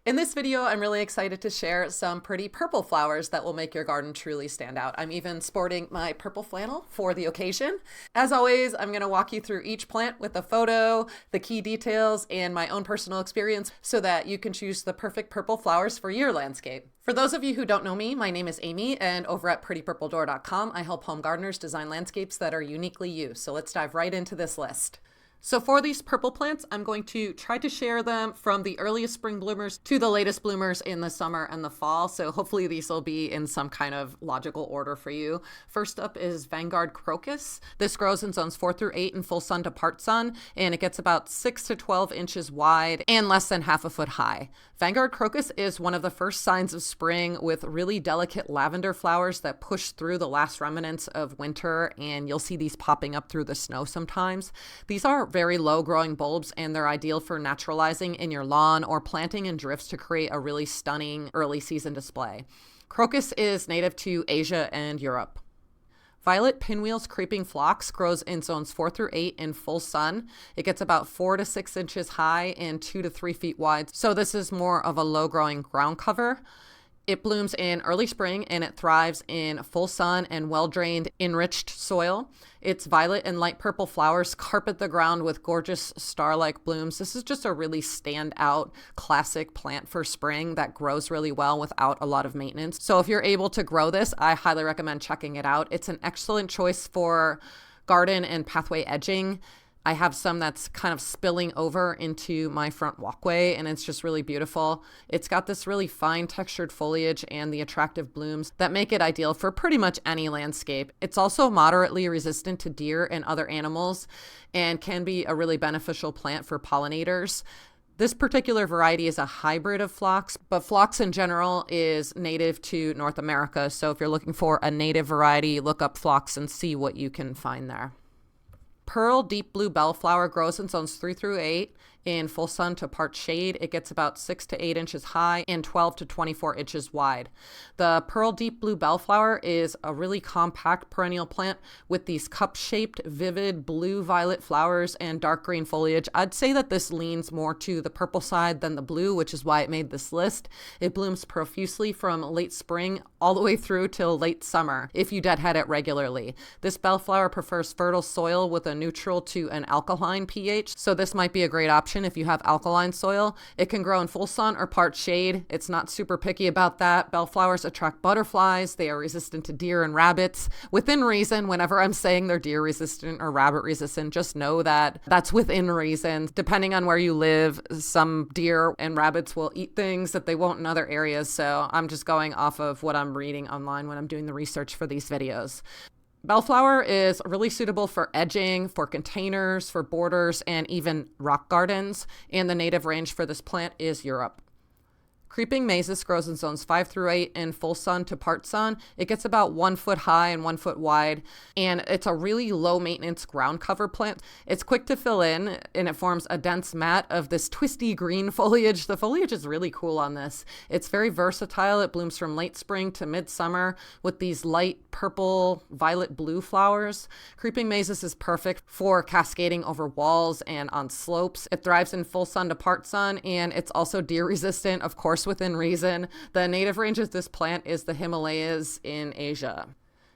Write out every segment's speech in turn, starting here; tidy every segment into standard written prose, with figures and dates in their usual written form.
In this video, I'm really excited to share some pretty purple flowers that will make your garden truly stand out. I'm even sporting my purple flannel for the occasion. As always, I'm going to walk you through each plant with a photo, the key details, and my own personal experience so that you can choose the perfect purple flowers for your landscape. For those of you who don't know me, my name is Amy, and over at prettypurpledoor.com, I help home gardeners design landscapes that are uniquely you. So let's dive right into this list. So for these purple plants, I'm going to try to share them from the earliest spring bloomers to the latest bloomers in the summer and the fall. So hopefully these will be in some kind of logical order for you. First up is Vanguard Crocus. This grows in zones 4 through 8 in full sun to part sun, and it gets about 6 to 12 inches wide and less than half a foot high. Vanguard Crocus is one of the first signs of spring with really delicate lavender flowers that push through the last remnants of winter, and you'll see these popping up through the snow sometimes. These are very low growing bulbs, and they're ideal for naturalizing in your lawn or planting in drifts to create a really stunning early season display. Crocus is native to Asia and Europe. Violet Pinwheels creeping phlox grows in zones 4 through 8 in full sun. It gets about 4 to 6 inches high and 2 to 3 feet wide, so this is more of a low growing ground cover. It blooms in early spring and it thrives in full sun and well-drained, enriched soil. Its violet and light purple flowers carpet the ground with gorgeous star-like blooms. This is just a really standout classic plant for spring that grows really well without a lot of maintenance. So if you're able to grow this, I highly recommend checking it out. It's an excellent choice for garden and pathway edging. I have some that's kind of spilling over into my front walkway, and it's just really beautiful. It's got this really fine textured foliage and the attractive blooms that make it ideal for pretty much any landscape. It's also moderately resistant to deer and other animals and can be a really beneficial plant for pollinators. This particular variety is a hybrid of phlox, but phlox in general is native to North America. So if you're looking for a native variety, look up phlox and see what you can find there. Pearl Deep Blue Bellflower grows in zones 3 through 8 in full sun to part shade. It gets about 6 to 8 inches high and 12 to 24 inches wide. The Pearl Deep Blue Bellflower is a really compact perennial plant with these cup-shaped, vivid blue-violet flowers and dark green foliage. I'd say that this leans more to the purple side than the blue, which is why it made this list. It blooms profusely from late spring all the way through till late summer if you deadhead it regularly. This bellflower prefers fertile soil with a neutral to an alkaline pH, so this might be a great option if you have alkaline soil. It can grow in full sun or part shade. It's not super picky about that. Bellflowers attract butterflies. They are resistant to deer and rabbits. Within reason, whenever I'm saying they're deer resistant or rabbit resistant, just know that that's within reason. Depending on where you live, some deer and rabbits will eat things that they won't in other areas. So I'm just going off of what I'm reading online when I'm doing the research for these videos. Bellflower is really suitable for edging, for containers, for borders, and even rock gardens, and the native range for this plant is Europe. Creeping Mazus grows in zones 5 through 8 in full sun to part sun. It gets about 1 foot high and 1 foot wide, and it's a really low maintenance ground cover plant. It's quick to fill in, and it forms a dense mat of this twisty green foliage. The foliage is really cool on this. It's very versatile. It blooms from late spring to midsummer with these light purple, violet blue flowers. Creeping Mazus is perfect for cascading over walls and on slopes. It thrives in full sun to part sun, and it's also deer resistant, of course, within reason. The native range of this plant is the Himalayas in Asia.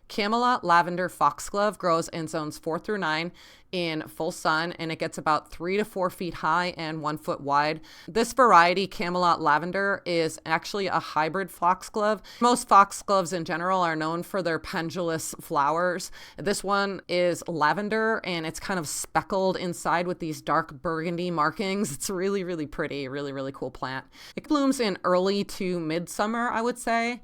Camelot Lavender Foxglove grows in zones 4 through 9 in full sun, and it gets about 3 to 4 feet high and 1 foot wide. This variety, Camelot Lavender, is actually a hybrid foxglove. Most foxgloves in general are known for their pendulous flowers. This one is lavender, and it's kind of speckled inside with these dark burgundy markings. It's really, really pretty, really, really cool plant. It blooms in early to midsummer, I would say.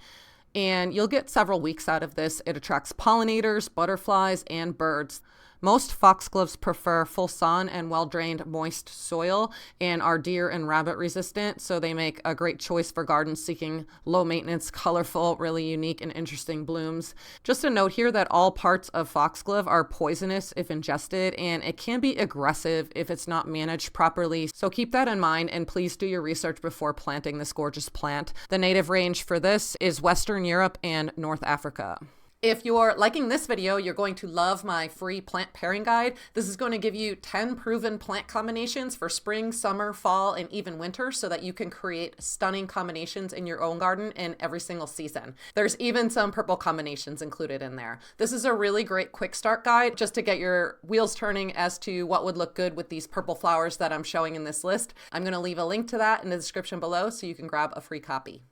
And you'll get several weeks out of this. It attracts pollinators, butterflies, and birds. Most foxgloves prefer full sun and well-drained moist soil and are deer and rabbit resistant, so they make a great choice for gardens seeking low maintenance, colorful, really unique and interesting blooms. Just a note here that all parts of foxglove are poisonous if ingested, and it can be aggressive if it's not managed properly, so keep that in mind and please do your research before planting this gorgeous plant. The native range for this is Western Europe and North Africa. If you're liking this video, you're going to love my free plant pairing guide. This is going to give you 10 proven plant combinations for spring, summer, fall, and even winter so that you can create stunning combinations in your own garden in every single season. There's even some purple combinations included in there. This is a really great quick start guide just to get your wheels turning as to what would look good with these purple flowers that I'm showing in this list. I'm going to leave a link to that in the description below so you can grab a free copy.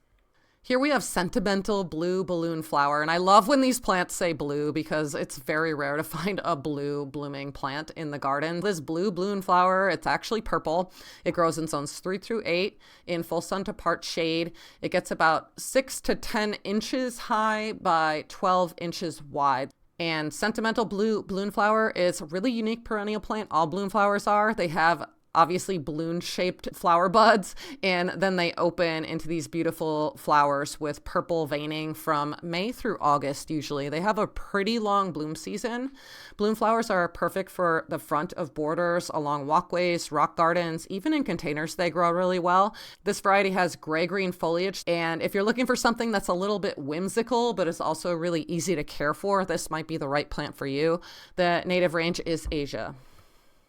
Here we have Sentimental Blue Balloon Flower, and I love when these plants say blue because it's very rare to find a blue blooming plant in the garden. This blue balloon flower, it's actually purple. It grows in zones 3 through 8 in full sun to part shade. It gets about 6 to 10 inches high by 12 inches wide. And Sentimental Blue Balloon Flower is a really unique perennial plant. All balloon flowers are. They have obviously balloon-shaped flower buds, and then they open into these beautiful flowers with purple veining from May through August usually. They have a pretty long bloom season. Bloom flowers are perfect for the front of borders, along walkways, rock gardens, even in containers they grow really well. This variety has gray-green foliage, and if you're looking for something that's a little bit whimsical but is also really easy to care for, this might be the right plant for you. The native range is Asia.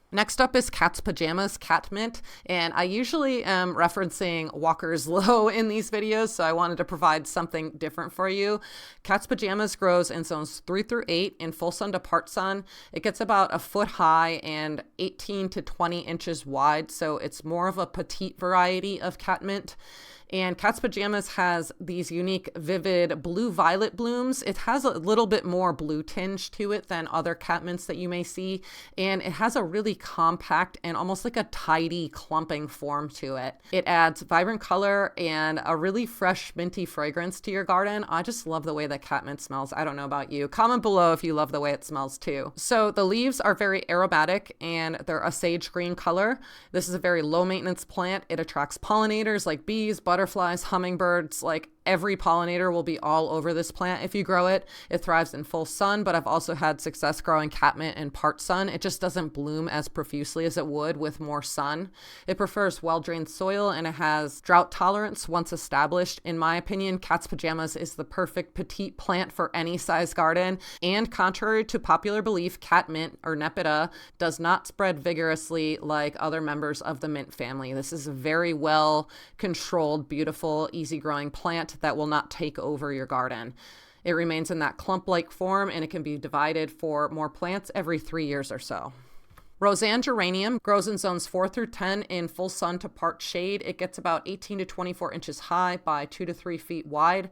Next up is Cat's Pajamas, Catmint, and I usually am referencing Walker's Low in these videos, so I wanted to provide something different for you. Cat's Pajamas grows in zones 3 through 8 in full sun to part sun. It gets about a foot high and 18 to 20 inches wide, so it's more of a petite variety of catmint. And Cat's Pajamas has these unique vivid blue-violet blooms. It has a little bit more blue tinge to it than other catmints that you may see. And it has a really compact and almost like a tidy clumping form to it. It adds vibrant color and a really fresh minty fragrance to your garden. I just love the way that catmint smells. I don't know about you. Comment below if you love the way it smells too. So the leaves are very aromatic and they're a sage green color. This is a very low maintenance plant. It attracts pollinators like bees, butterflies, hummingbirds. Like every pollinator will be all over this plant if you grow it. It thrives in full sun, but I've also had success growing catmint in part sun. It just doesn't bloom as profusely as it would with more sun. It prefers well-drained soil and it has drought tolerance once established. In my opinion, Cat's Pajamas is the perfect petite plant for any size garden. And contrary to popular belief, catmint or Nepeta does not spread vigorously like other members of the mint family. This is a very well controlled, beautiful, easy-growing plant that will not take over your garden. It remains in that clump-like form and it can be divided for more plants every 3 years or so. Rozanne Geranium grows in zones 4 through 10 in full sun to part shade. It gets about 18 to 24 inches high by 2 to 3 feet wide.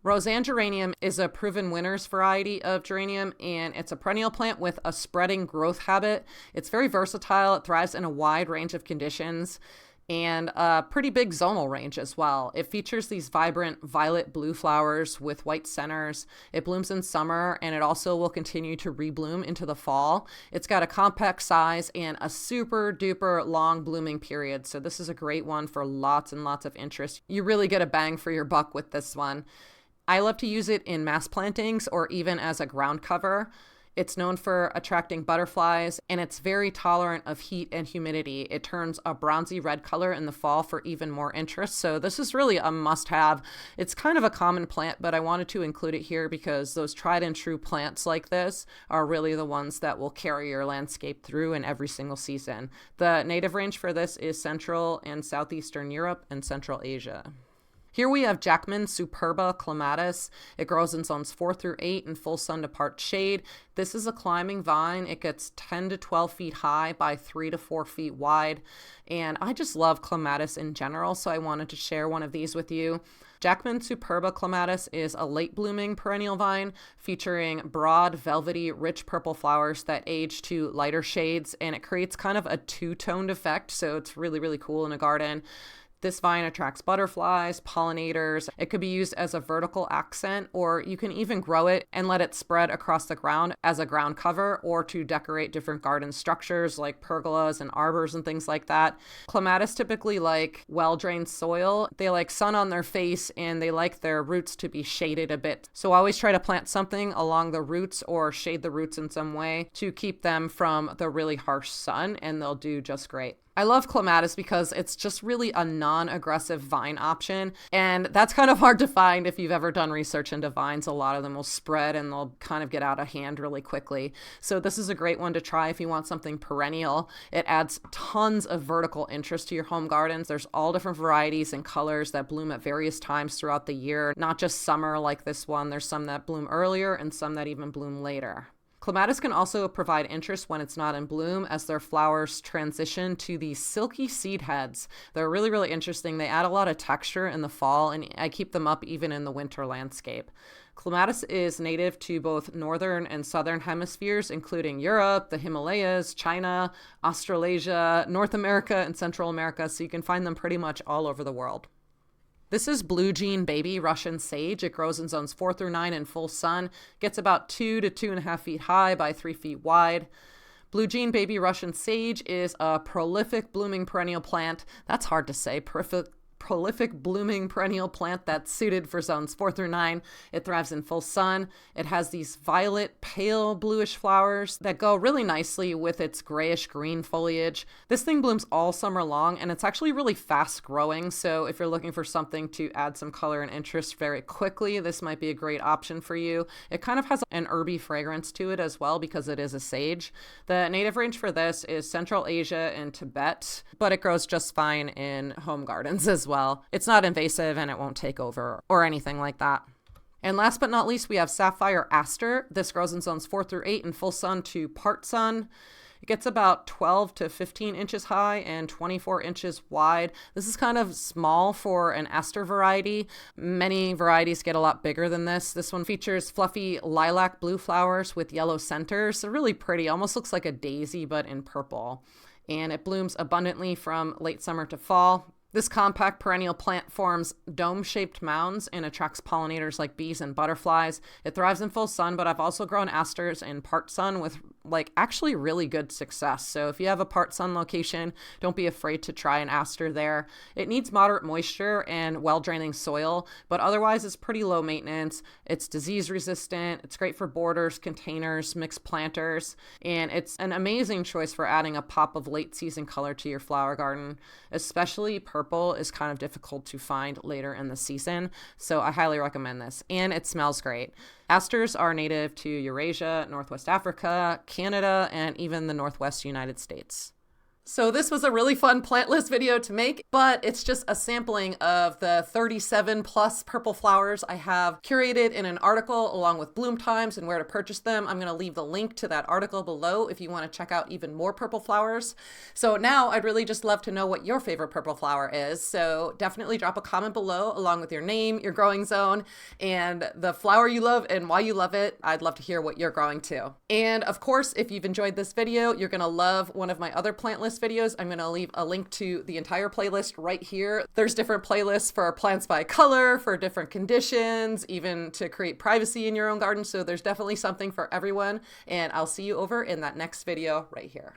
Rozanne Geranium is a proven winner's variety of geranium, and it's a perennial plant with a spreading growth habit. It's very versatile. It thrives in a wide range of conditions and a pretty big zonal range as well. It features these vibrant violet blue flowers with white centers. It blooms in summer and it also will continue to rebloom into the fall. It's got a compact size and a super duper long blooming period. So this is a great one for lots and lots of interest. You really get a bang for your buck with this one. I love to use it in mass plantings or even as a ground cover. It's known for attracting butterflies, and it's very tolerant of heat and humidity. It turns a bronzy red color in the fall for even more interest. So this is really a must-have. It's kind of a common plant, but I wanted to include it here because those tried and true plants like this are really the ones that will carry your landscape through in every single season. The native range for this is Central and Southeastern Europe and Central Asia. Here we have Jackman Superba Clematis. It grows in zones 4 through 8 in full sun to part shade. This is a climbing vine. It gets 10 to 12 feet high by 3 to 4 feet wide. And I just love clematis in general, so I wanted to share one of these with you. Jackman Superba Clematis is a late blooming perennial vine featuring broad, velvety, rich purple flowers that age to lighter shades, and it creates kind of a two-toned effect, so it's really, really cool in a garden. This vine attracts butterflies, pollinators. It could be used as a vertical accent, or you can even grow it and let it spread across the ground as a ground cover or to decorate different garden structures like pergolas and arbors and things like that. Clematis typically like well-drained soil. They like sun on their face and they like their roots to be shaded a bit. So always try to plant something along the roots or shade the roots in some way to keep them from the really harsh sun, and they'll do just great. I love Clematis because it's just really a non-aggressive vine option, and that's kind of hard to find if you've ever done research into vines. A lot of them will spread and they'll kind of get out of hand really quickly. So this is a great one to try if you want something perennial. It adds tons of vertical interest to your home gardens. There's all different varieties and colors that bloom at various times throughout the year, not just summer like this one. There's some that bloom earlier and some that even bloom later. Clematis can also provide interest when it's not in bloom as their flowers transition to these silky seed heads. They're really, really interesting. They add a lot of texture in the fall, and I keep them up even in the winter landscape. Clematis is native to both northern and southern hemispheres, including Europe, the Himalayas, China, Australasia, North America, and Central America, so you can find them pretty much all over the world. This is Blue Jean Baby Russian Sage. It grows in zones 4 through 9 in full sun, gets about 2 to 2.5 feet high by 3 feet wide. Blue Jean Baby Russian Sage is a prolific blooming perennial plant. That's hard to say. Prolific blooming perennial plant that's suited for zones 4 through 9. It thrives in full sun. It has these violet, pale bluish flowers that go really nicely with its grayish green foliage. This thing blooms all summer long, and it's actually really fast growing. So if you're looking for something to add some color and interest very quickly, this might be a great option for you. It kind of has an herby fragrance to it as well because it is a sage. The native range for this is Central Asia and Tibet, but it grows just fine in home gardens as well. It's not invasive and it won't take over or anything like that. And last but not least, we have Sapphire Aster. This grows in zones 4 through 8 in full sun to part sun. It gets about 12 to 15 inches high and 24 inches wide. This is kind of small for an aster variety. Many varieties get a lot bigger than this. This one features fluffy lilac blue flowers with yellow centers. They're really pretty, almost looks like a daisy but in purple. And it blooms abundantly from late summer to fall. This compact perennial plant forms dome-shaped mounds and attracts pollinators like bees and butterflies. It thrives in full sun, but I've also grown asters in part sun with actually really good success. So if you have a part sun location, don't be afraid to try an aster there. It needs moderate moisture and well-draining soil, but otherwise it's pretty low maintenance. It's disease resistant. It's great for borders, containers, mixed planters, and it's an amazing choice for adding a pop of late season color to your flower garden. Especially purple is kind of difficult to find later in the season, so I highly recommend this, and it smells great. Asters are native to Eurasia, Northwest Africa, Canada, and even the Northwest United States. So this was a really fun plant list video to make, but it's just a sampling of the 37 plus purple flowers I have curated in an article along with bloom times and where to purchase them. I'm going to leave the link to that article below if you want to check out even more purple flowers. So now I'd really just love to know what your favorite purple flower is. So definitely drop a comment below along with your name, your growing zone, and the flower you love and why you love it. I'd love to hear what you're growing too. And of course, if you've enjoyed this video, you're going to love one of my other plant list videos. I'm going to leave a link to the entire playlist right here. There's different playlists for plants by color, for different conditions, even to create privacy in your own garden. So there's definitely something for everyone. And I'll see you over in that next video right here.